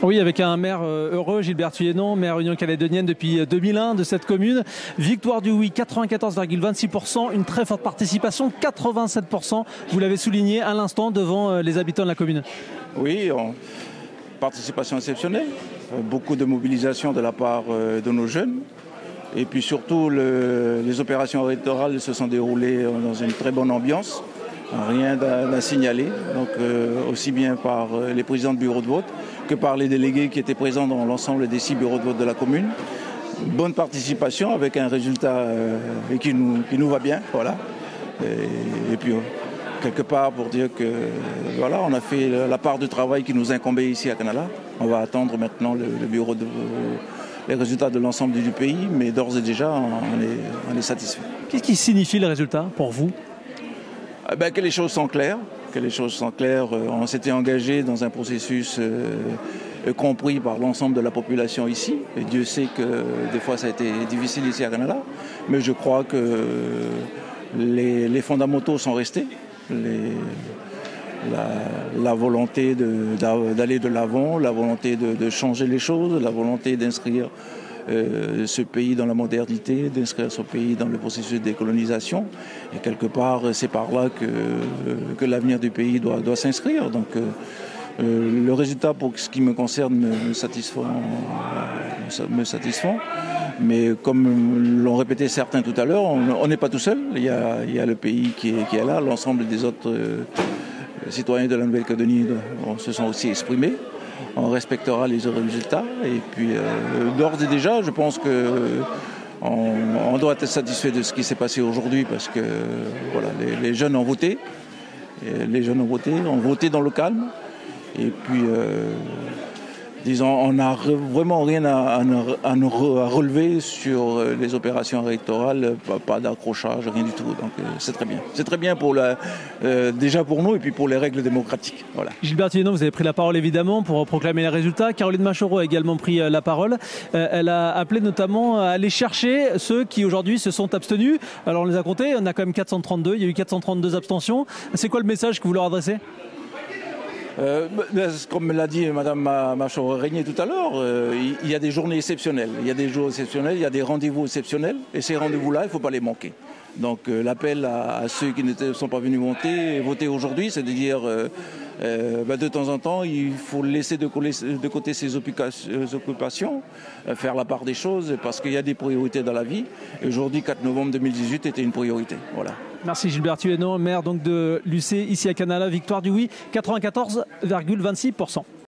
Oui, avec un maire heureux, Gilbert Thuénon, maire Union calédonienne depuis 2001 de cette commune. Victoire du oui, 94,26%, une très forte participation, 87%. Vous l'avez souligné à l'instant devant les habitants de la commune. Oui, participation exceptionnelle, beaucoup de mobilisation de la part de nos jeunes. Et puis surtout, les opérations électorales se sont déroulées dans une très bonne ambiance. Rien à signaler, donc aussi bien par les présidents de bureaux de vote que par les délégués qui étaient présents dans l'ensemble des 6 bureaux de vote de la commune. Bonne participation avec un résultat qui nous va bien, voilà. Et puis quelque part pour dire que voilà, on a fait la part de travail qui nous incombait ici à Canala. On va attendre maintenant les résultats de l'ensemble du pays, mais d'ores et déjà on est satisfait. Qu'est-ce qui signifie le résultat pour vous ? Que les choses sont claires. On s'était engagé dans un processus compris par l'ensemble de la population ici. Et Dieu sait que des fois ça a été difficile ici à Canada. Mais je crois que les fondamentaux sont restés. La volonté d'aller de l'avant, la volonté de changer les choses, la volonté d'inscrire ce pays dans la modernité, d'inscrire ce pays dans le processus de décolonisation. Et quelque part, c'est par là que l'avenir du pays doit s'inscrire. Donc le résultat, pour ce qui me concerne, me satisfait. Mais comme l'ont répété certains tout à l'heure, on n'est pas tout seul. Il y a le pays qui est là, l'ensemble des autres citoyens de la Nouvelle-Calédonie se sont aussi exprimés. On respectera les résultats et puis d'ores et déjà, je pense qu'on doit être satisfait de ce qui s'est passé aujourd'hui parce que voilà, les jeunes ont voté. Ont voté dans le calme. Et puis, disons, on n'a vraiment rien à relever sur les opérations électorales, pas d'accrochage, rien du tout. Donc c'est très bien. C'est très bien déjà pour nous et puis pour les règles démocratiques. Voilà. Gilbert Thuénon, vous avez pris la parole évidemment pour proclamer les résultats. Caroline Machoro a également pris la parole. Elle a appelé notamment à aller chercher ceux qui aujourd'hui se sont abstenus. Alors on les a comptés, on a quand même 432, il y a eu 432 abstentions. C'est quoi le message que vous leur adressez ? Comme l'a dit Mme Machoro-Régnier tout à l'heure, il y a des journées exceptionnelles, il y a des jours exceptionnels, il y a des rendez-vous exceptionnels, et ces rendez-vous-là, il ne faut pas les manquer. Donc l'appel à ceux qui ne sont pas venus voter aujourd'hui, c'est de dire de temps en temps, il faut laisser de côté ses occupations, faire la part des choses, parce qu'il y a des priorités dans la vie. Et aujourd'hui, 4 novembre 2018 était une priorité. Voilà. Merci Gilbert Thuénon, maire donc de Lucé, ici à Canala. Victoire du oui, 94,26%.